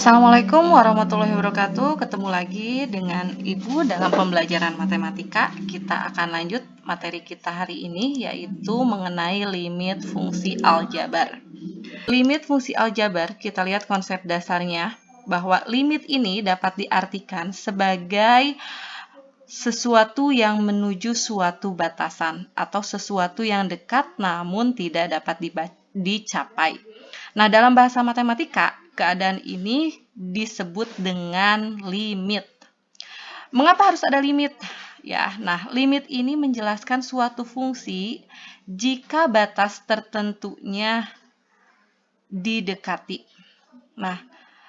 Assalamualaikum warahmatullahi wabarakatuh. Ketemu lagi dengan Ibu dalam pembelajaran matematika. Kita akan lanjut materi kita hari ini, yaitu mengenai limit fungsi aljabar. Limit fungsi aljabar, kita lihat konsep dasarnya, bahwa limit ini dapat diartikan sebagai sesuatu yang menuju suatu batasan atau sesuatu yang dekat namun tidak dapat dicapai. Nah, dalam bahasa matematika, keadaan ini disebut dengan limit. Mengapa harus ada limit? Ya, nah, limit ini menjelaskan suatu fungsi jika batas tertentunya didekati. Nah,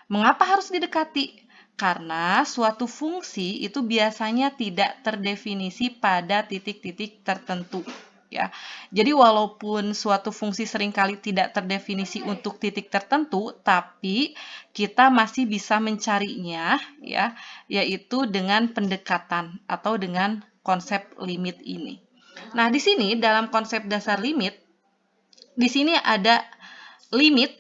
mengapa harus didekati? Karena suatu fungsi itu biasanya tidak terdefinisi pada titik-titik tertentu. Ya, jadi walaupun suatu fungsi seringkali tidak terdefinisi untuk titik tertentu, tapi kita masih bisa mencarinya, ya, yaitu dengan pendekatan atau dengan konsep limit ini. Nah, di sini dalam konsep dasar limit, di sini ada limit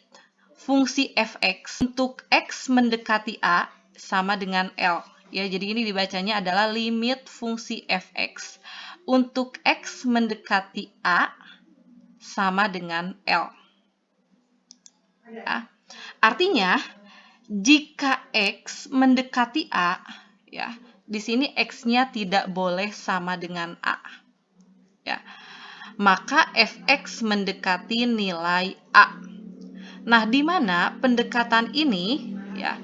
fungsi f(x) untuk x mendekati a sama dengan L. Ya, jadi ini dibacanya adalah limit fungsi f(x) untuk x mendekati a sama dengan L. Ya. Artinya, jika x mendekati a, ya, di sini x-nya tidak boleh sama dengan a. Ya. Maka f(x) mendekati nilai a. Nah, di mana pendekatan ini, ya,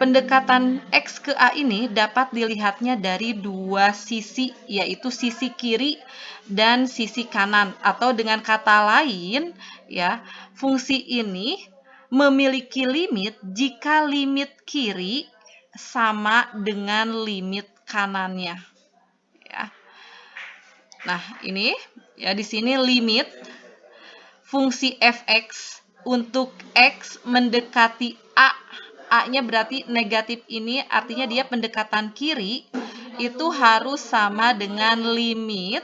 pendekatan X ke A ini dapat dilihatnya dari dua sisi, yaitu sisi kiri dan sisi kanan. Atau dengan kata lain, ya, fungsi ini memiliki limit jika limit kiri sama dengan limit kanannya. Ya. Nah, ini ya di sini limit fungsi f(x) untuk x mendekati a. A-nya berarti negatif ini, artinya dia pendekatan kiri, itu harus sama dengan limit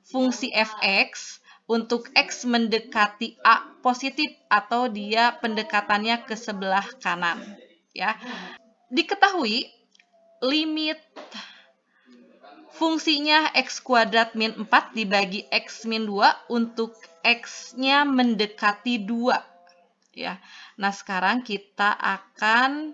fungsi f(x) untuk x mendekati a positif, atau dia pendekatannya ke sebelah kanan. Ya. Diketahui limit fungsinya x kuadrat min 4 dibagi x min 2 untuk x-nya mendekati 2. Ya. Nah, sekarang kita akan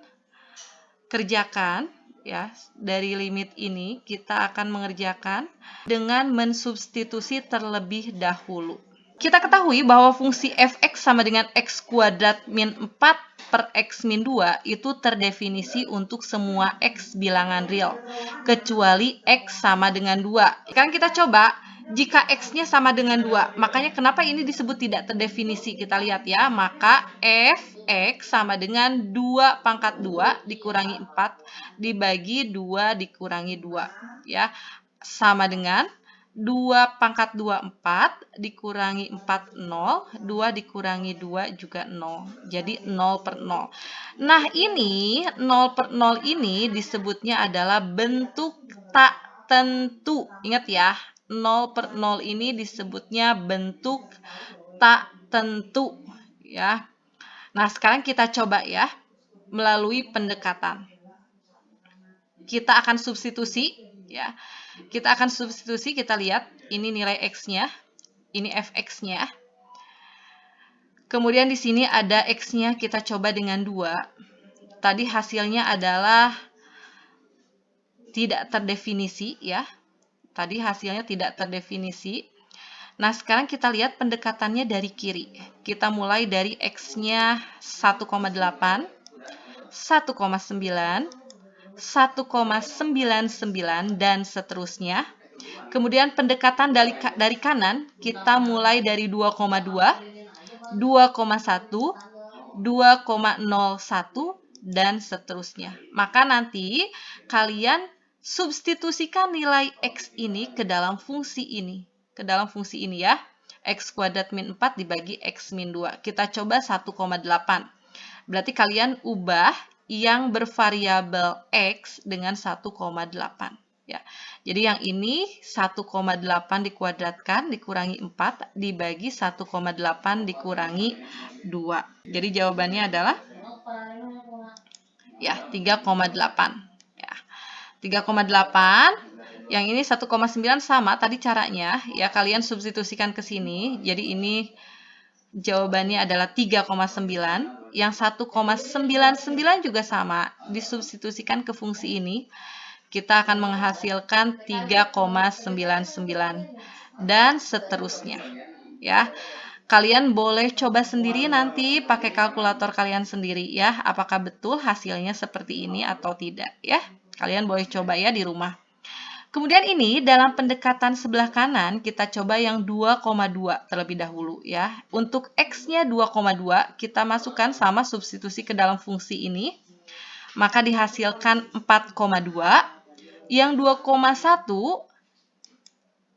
kerjakan, ya, dari limit ini kita akan mengerjakan dengan mensubstitusi terlebih dahulu. Kita ketahui bahwa fungsi f(x) sama dengan x kuadrat min 4 per x min 2 itu terdefinisi untuk semua x bilangan real, kecuali x sama dengan 2. Sekarang kita coba jika x-nya sama dengan 2. Makanya kenapa ini disebut tidak terdefinisi? Kita lihat ya, maka f(x) sama dengan 2 pangkat 2 dikurangi 4 dibagi 2 dikurangi 2. Ya, sama dengan 2 pangkat 2, 4, dikurangi 4, 0, 2 dikurangi 2 juga 0. Jadi 0 per 0. Nah, ini 0 per 0 ini disebutnya adalah bentuk tak tentu. Ingat ya, 0 per 0 ini disebutnya bentuk tak tentu. Ya. Nah, sekarang kita coba ya, melalui pendekatan. Kita akan substitusi, ya. Kita akan substitusi, kita lihat ini nilai x-nya, ini f(x)-nya. Kemudian di sini ada x-nya, kita coba dengan 2. Tadi hasilnya adalah tidak terdefinisi, ya. Tadi hasilnya tidak terdefinisi. Nah, sekarang kita lihat pendekatannya dari kiri. Kita mulai dari x-nya 1,8, 1,9, 1,99 dan seterusnya. Kemudian pendekatan dari kanan, kita mulai dari 2,2, 2,1, 2,01 dan seterusnya. Maka nanti kalian substitusikan nilai x ini ke dalam fungsi ini. Ke dalam fungsi ini ya. X kuadrat min 4 dibagi x min 2. Kita coba 1,8. Berarti kalian ubah yang bervariabel x dengan 1,8. Ya. Jadi yang ini 1,8 dikuadratkan dikurangi 4 dibagi 1,8 dikurangi 2. Jadi jawabannya adalah ya, 3,8. Ya, 3,8. Yang ini 1,9 sama tadi caranya, ya kalian substitusikan ke sini. Jadi ini jawabannya adalah 3,9. Yang 1,99 juga sama, disubstitusikan ke fungsi ini. Kita akan menghasilkan 3,99 dan seterusnya. Ya. Kalian boleh coba sendiri nanti pakai kalkulator kalian sendiri ya, apakah betul hasilnya seperti ini atau tidak ya. Kalian boleh coba ya di rumah. Kemudian ini dalam pendekatan sebelah kanan kita coba yang 2,2 terlebih dahulu ya. Untuk X-nya 2,2 kita masukkan sama substitusi ke dalam fungsi ini. Maka dihasilkan 4,2. Yang 2,1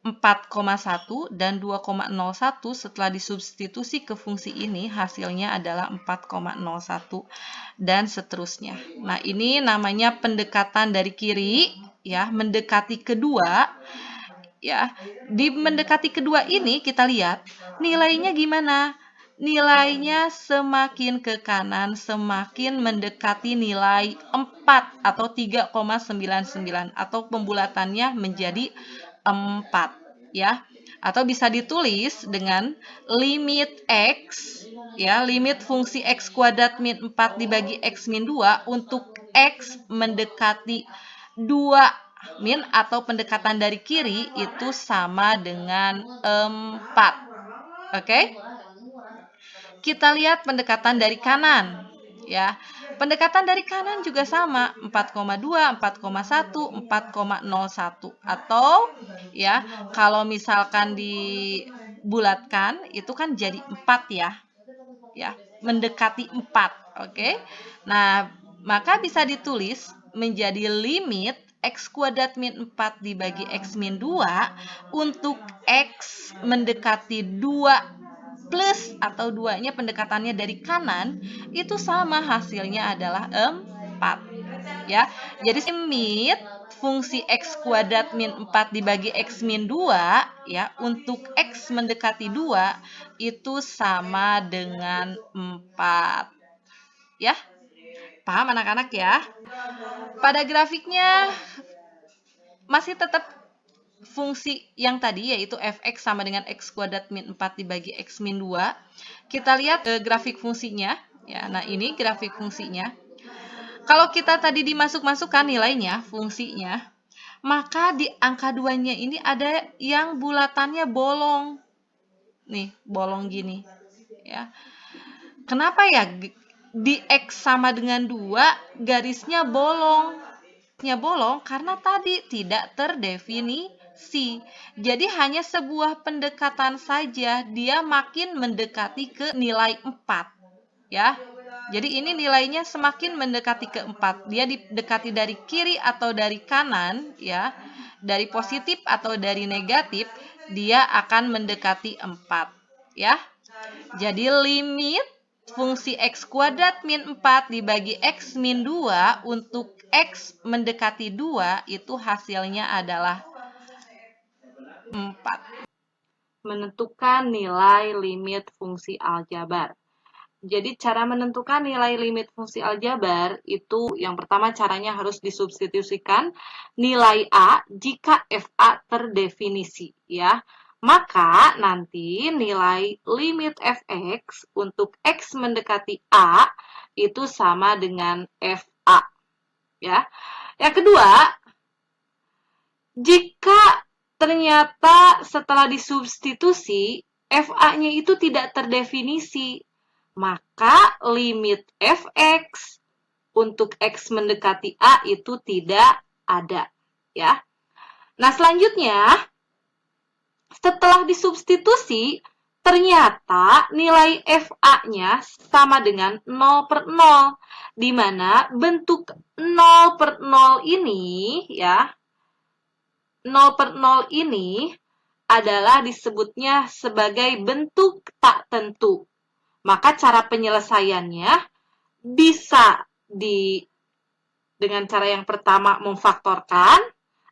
4,1 dan 2,01 setelah disubstitusi ke fungsi ini hasilnya adalah 4,01 dan seterusnya. Nah, ini namanya pendekatan dari kiri ya, mendekati kedua ya. Di mendekati kedua ini kita lihat nilainya gimana? Nilainya semakin ke kanan semakin mendekati nilai 4 atau 3,99 atau pembulatannya menjadi 4 ya, atau bisa ditulis dengan limit X ya, limit fungsi X kuadrat min 4 dibagi X min 2 untuk X mendekati 2 min atau pendekatan dari kiri itu sama dengan 4. Oke? Kita lihat pendekatan dari kanan ya. Pendekatan dari kanan juga sama, 4,2, 4,1, 4,01 atau ya, kalau misalkan dibulatkan itu kan jadi 4 ya. Ya, mendekati 4, oke? Nah, maka bisa ditulis menjadi limit X kuadrat min 4 dibagi X min 2 untuk X mendekati 2 plus atau 2-nya pendekatannya dari kanan itu sama, hasilnya adalah 4 ya. Jadi limit fungsi X kuadrat min 4 dibagi X min 2 ya untuk X mendekati 2 itu sama dengan 4 ya. Paham anak-anak ya? Pada grafiknya masih tetap fungsi yang tadi yaitu fx sama dengan x kuadrat min 4 dibagi x min 2. Kita lihat grafik fungsinya ya. Nah, ini grafik fungsinya. Kalau kita tadi dimasuk-masukkan nilainya, fungsinya, maka di angka 2-nya ini ada yang bulatannya bolong. Nih, bolong gini ya. Kenapa ya di x sama dengan 2 garisnya bolong? Bolong karena tadi tidak terdefinisi. Jadi hanya sebuah pendekatan saja, dia makin mendekati ke nilai 4 ya. Jadi ini nilainya semakin mendekati ke 4. Dia didekati dari kiri atau dari kanan ya. Dari positif atau dari negatif, dia akan mendekati 4 ya. Jadi limit fungsi X kuadrat min 4 dibagi X min 2 untuk X mendekati 2 itu hasilnya adalah 4. Menentukan nilai limit fungsi aljabar. Jadi cara menentukan nilai limit fungsi aljabar itu yang pertama caranya harus disubstitusikan nilai A jika FA terdefinisi ya. Maka nanti nilai limit fx untuk x mendekati A itu sama dengan FA. Ya. Yang kedua, jika ternyata setelah disubstitusi FA-nya itu tidak terdefinisi, maka limit fx untuk x mendekati A itu tidak ada. Ya. Nah, selanjutnya setelah disubstitusi, ternyata nilai FA-nya sama dengan 0/0, di mana bentuk 0/0 ini, ya, 0/0 ini adalah disebutnya sebagai bentuk tak tentu. Maka cara penyelesaiannya bisa dengan cara yang pertama memfaktorkan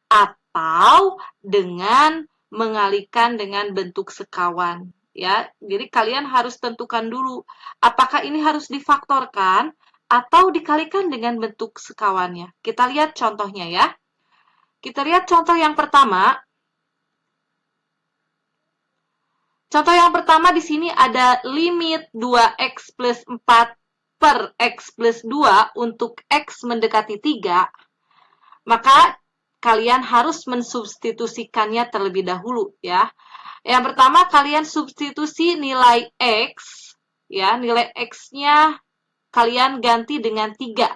atau dengan mengalihkan dengan bentuk sekawan ya. Jadi kalian harus tentukan dulu apakah ini harus difaktorkan atau dikalikan dengan bentuk sekawannya. Kita lihat contohnya ya. Kita lihat contoh yang pertama. Contoh yang pertama di sini ada limit 2x plus 4 per x plus 2 untuk x mendekati 3. Maka kalian harus mensubstitusikannya terlebih dahulu ya. Yang pertama kalian substitusi nilai x ya, nilai x-nya kalian ganti dengan 3.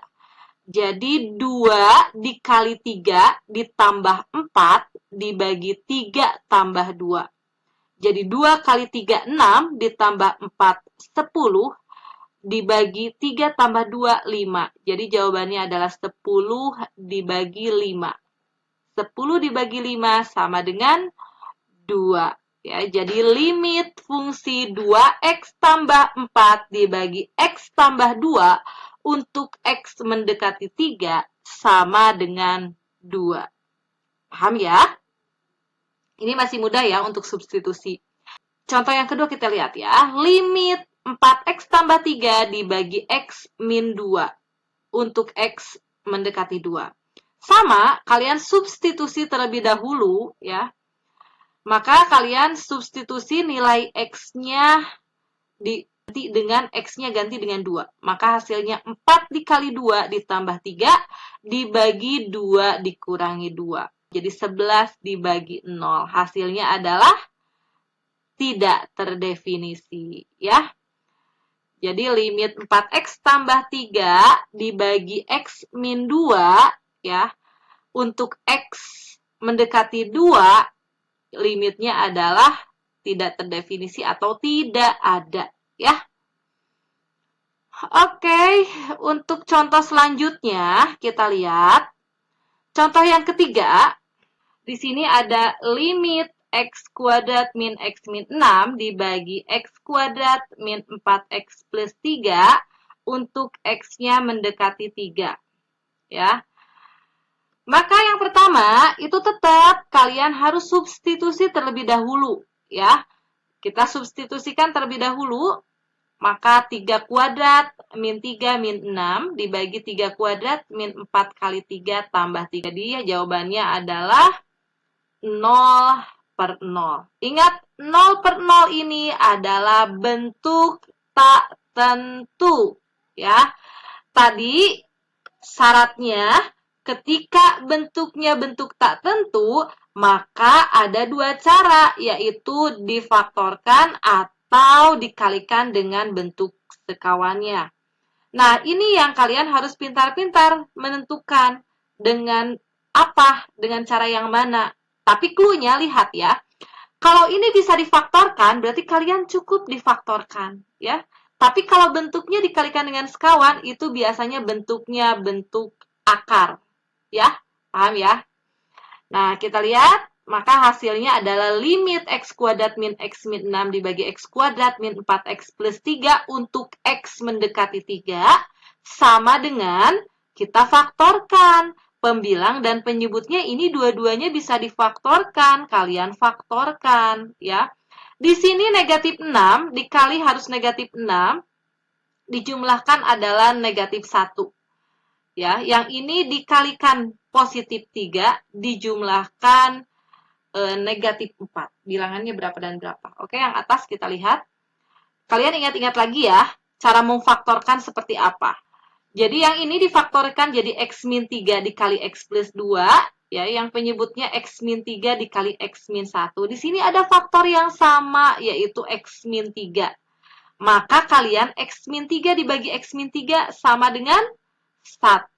Jadi 2 dikali 3 ditambah 4 dibagi 3 tambah 2. Jadi 2 kali 3, 6, ditambah 4, 10, dibagi 3 tambah 2, 5. Jadi jawabannya adalah 10 dibagi 5. 10 dibagi 5 sama dengan 2. Ya, jadi limit fungsi 2x tambah 4 dibagi x tambah 2 untuk x mendekati 3 sama dengan 2. Paham ya? Ini masih mudah ya untuk substitusi. Contoh yang kedua kita lihat ya. Limit 4x tambah 3 dibagi x min 2 untuk x mendekati 2. Sama, kalian substitusi terlebih dahulu ya. Maka kalian substitusi nilai x-nya diganti dengan x-nya ganti dengan 2. Maka hasilnya 4 dikali 2 ditambah 3 dibagi 2 dikurangi 2. Jadi 11 dibagi 0. Hasilnya adalah tidak terdefinisi ya. Jadi limit 4x tambah 3 dibagi x min 2 ya. Untuk x mendekati 2 limitnya adalah tidak terdefinisi atau tidak ada ya. Oke, untuk contoh selanjutnya kita lihat. Contoh yang ketiga. Di sini ada limit x kuadrat min x min 6 dibagi x kuadrat min 4x plus 3 untuk x-nya mendekati 3. Ya. Maka yang pertama, itu tetap kalian harus substitusi terlebih dahulu. Ya. Kita substitusikan terlebih dahulu. Maka 3 kuadrat min 3 min 6 dibagi 3 kuadrat min 4 kali 3 tambah 3. Jadi jawabannya adalah 0 per 0. Ingat, 0 per 0 ini adalah bentuk tak tentu. Ya. Tadi syaratnya ketika bentuknya bentuk tak tentu, maka ada dua cara, yaitu difaktorkan atau dikalikan dengan bentuk sekawannya. Nah, ini yang kalian harus pintar-pintar menentukan dengan apa, dengan cara yang mana. Tapi clue-nya lihat ya. Kalau ini bisa difaktorkan, berarti kalian cukup difaktorkan, ya. Tapi kalau bentuknya dikalikan dengan sekawan, itu biasanya bentuknya bentuk akar, ya. Paham ya? Nah, kita lihat, maka hasilnya adalah limit x kuadrat min x min 6 dibagi x kuadrat min 4x plus 3 untuk x mendekati 3 sama dengan kita faktorkan. Pembilang dan penyebutnya ini dua-duanya bisa difaktorkan. Kalian faktorkan ya. Di sini negatif 6 dikali harus negatif 6 dijumlahkan adalah negatif 1. Ya, yang ini dikalikan positif 3 dijumlahkan negatif 4. Bilangannya berapa dan berapa. Oke, yang atas kita lihat. Kalian ingat-ingat lagi ya, cara memfaktorkan seperti apa. Jadi yang ini difaktorkan jadi x min 3 dikali x plus 2. Ya, yang penyebutnya x min 3 dikali x min 1. Di sini ada faktor yang sama, yaitu x min 3. Maka kalian x min 3 dibagi x min 3 sama dengan 1.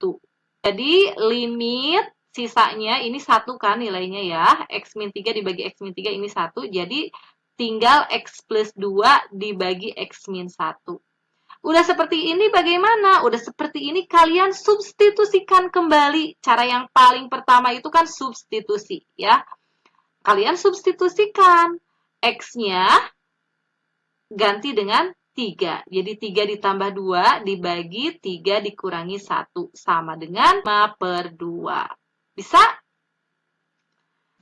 Jadi limit sisanya ini 1 kan nilainya ya. X min 3 dibagi x min 3 ini 1. Jadi tinggal x plus 2 dibagi x min 1. Udah seperti ini bagaimana? Udah seperti ini kalian substitusikan kembali. Cara yang paling pertama itu kan substitusi ya. Kalian substitusikan x-nya ganti dengan 3. Jadi 3 ditambah 2 dibagi 3 dikurangi 1 sama dengan 5 per 2. Bisa?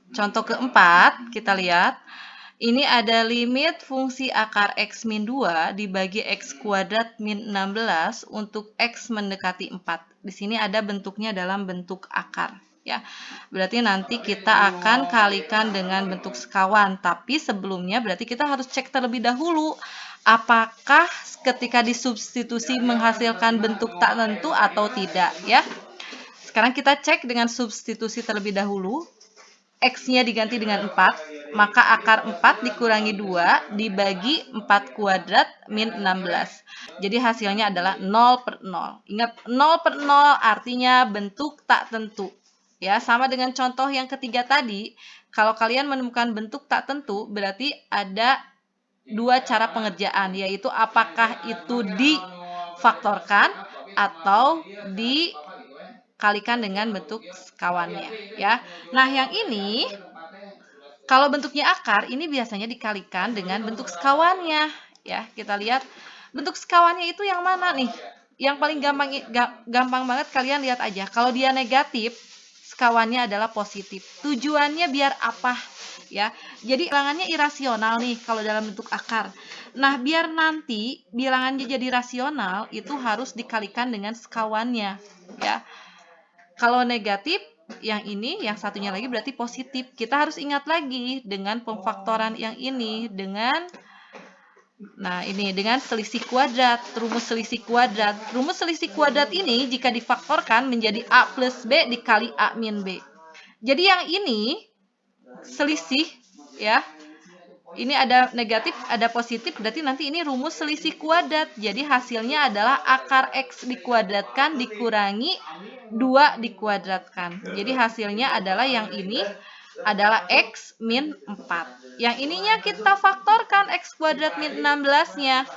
Contoh keempat, kita lihat. Ini ada limit fungsi akar X min 2 dibagi X kuadrat min 16 untuk X mendekati 4. Di sini ada bentuknya dalam bentuk akar. Ya, berarti nanti kita akan kalikan dengan bentuk sekawan. Tapi sebelumnya berarti kita harus cek terlebih dahulu apakah ketika disubstitusi menghasilkan bentuk tak tentu atau tidak. Ya, sekarang kita cek dengan substitusi terlebih dahulu. X-nya diganti dengan 4, maka akar 4 dikurangi 2 dibagi 4 kuadrat min 16. Jadi hasilnya adalah 0 per 0. Ingat, 0 per 0 artinya bentuk tak tentu. Ya, sama dengan contoh yang ketiga tadi, kalau kalian menemukan bentuk tak tentu, berarti ada dua cara pengerjaan, yaitu apakah itu difaktorkan atau dikalikan dengan bentuk sekawannya, ya. Nah, yang ini kalau bentuknya akar, ini biasanya dikalikan dengan bentuk sekawannya, ya. Kita lihat bentuk sekawannya itu yang mana nih? Yang paling gampang banget kalian lihat aja. Kalau dia negatif, sekawannya adalah positif. Tujuannya biar apa? Ya. Jadi bilangannya irasional nih kalau dalam bentuk akar. Nah, biar nanti bilangannya jadi rasional, itu harus dikalikan dengan sekawannya, ya. Kalau negatif, yang ini, yang satunya lagi berarti positif. Kita harus ingat lagi dengan pemfaktoran yang ini dengan dengan selisih kuadrat, rumus selisih kuadrat. Rumus selisih kuadrat ini jika difaktorkan menjadi A plus B dikali A min B. Jadi yang ini selisih, ya. Ini ada negatif, ada positif, berarti nanti ini rumus selisih kuadrat. Jadi hasilnya adalah akar X dikuadratkan dikurangi 2 dikuadratkan. Jadi hasilnya adalah yang ini adalah X min 4. Yang ininya kita faktorkan X kuadrat min 16-nya.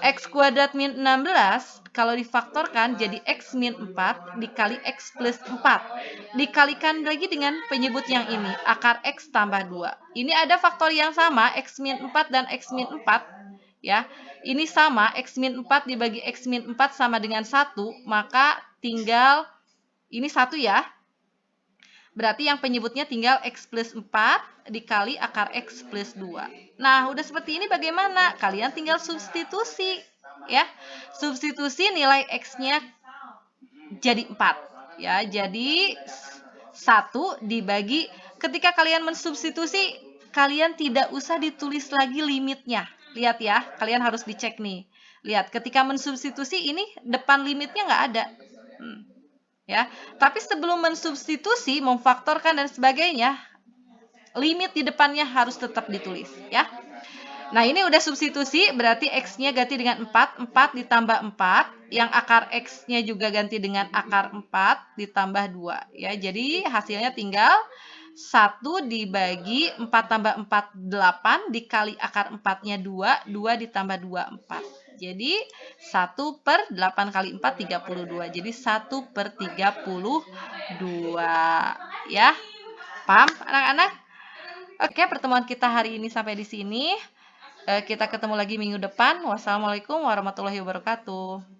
X kuadrat min 16 kalau difaktorkan jadi X min 4 dikali X plus 4. Dikalikan lagi dengan penyebut yang ini, akar X tambah 2. Ini ada faktor yang sama, X min 4 dan X min 4. Ya, ini sama, X min 4 dibagi X min 4 sama dengan 1, maka tinggal ini 1 ya. Berarti yang penyebutnya tinggal X plus 4 dikali akar X plus 2. Nah, udah seperti ini bagaimana? Kalian tinggal substitusi, ya. Substitusi nilai X-nya jadi 4. Ya, jadi 1 dibagi, ketika kalian mensubstitusi, kalian tidak usah ditulis lagi limitnya. Lihat ya, kalian harus dicek nih. Lihat, ketika mensubstitusi ini depan limitnya nggak ada. Ya, tapi sebelum mensubstitusi, memfaktorkan dan sebagainya, limit di depannya harus tetap ditulis, ya. Nah, ini udah substitusi, berarti X-nya ganti dengan 4, 4 ditambah 4, yang akar X-nya juga ganti dengan akar 4 ditambah 2, ya. Jadi hasilnya tinggal 1 dibagi 4 tambah 4, 8, dikali akar 4-nya 2, 2 ditambah 2, 4. Jadi 1 per 8 kali 4, 32. Jadi 1 per 32. Ya, paham anak-anak? Oke, pertemuan kita hari ini sampai di sini. Kita ketemu lagi minggu depan. Wassalamualaikum warahmatullahi wabarakatuh.